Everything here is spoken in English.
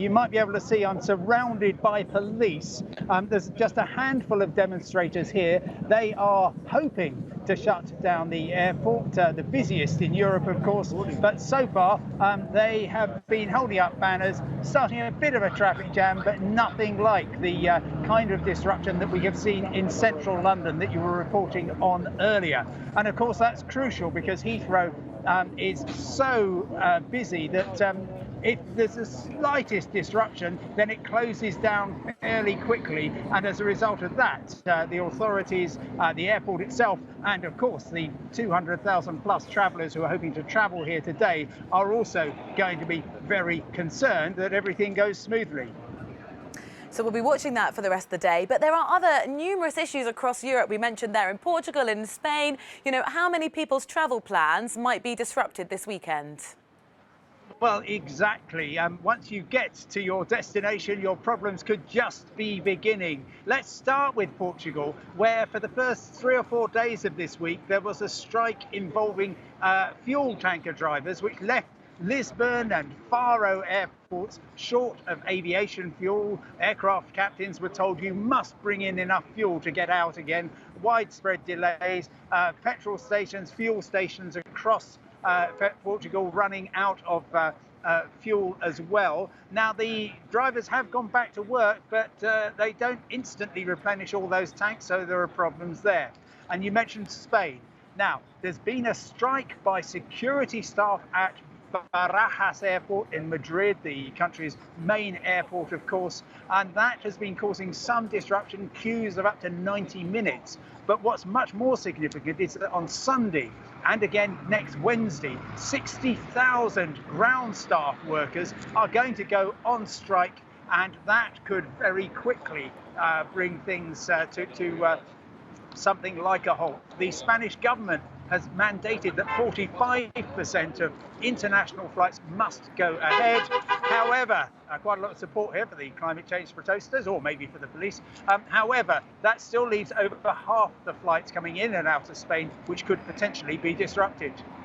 You might be able to see I'm surrounded by police. There's just a handful of demonstrators here. They are hoping to shut down the airport, the busiest in Europe, of course. But so far, they have been holding up banners, starting a bit of a traffic jam, but nothing like the kind of disruption that we have seen in central London that you were reporting on earlier. And of course, that's crucial because Heathrow is so busy that if there's the slightest disruption, then it closes down fairly quickly. And as a result of that, the authorities, the airport itself, and of course the 200,000 plus travellers who are hoping to travel here today are also going to be very concerned that everything goes smoothly. So we'll be watching that for the rest of the day. But there are other numerous issues across Europe. We mentioned there in Portugal and in Spain. You know, how many people's travel plans might be disrupted this weekend? Well, exactly. Once you get to your destination, your problems could just be beginning. Let's start with Portugal, where for the first 3 or 4 days of this week, there was a strike involving fuel tanker drivers, which left Lisbon and Faro airports short of aviation fuel. Aircraft captains were told you must bring in enough fuel to get out again. Widespread delays, petrol stations, fuel stations across Portugal running out of fuel as well. Now, the drivers have gone back to work, but they don't instantly replenish all those tanks, so there are problems there. And you mentioned Spain. Now, there's been a strike by security staff at Barajas Airport in Madrid, the country's main airport, of course, and that has been causing some disruption, queues of up to 90 minutes. But what's much more significant is that on Sunday and again next Wednesday, 60,000 ground staff workers are going to go on strike, and that could very quickly bring things to something like a halt. The Spanish government has mandated that 45% of international flights must go ahead. However, quite a lot of support here for the climate change protesters, or maybe for the police. However, that still leaves over half the flights coming in and out of Spain, which could potentially be disrupted.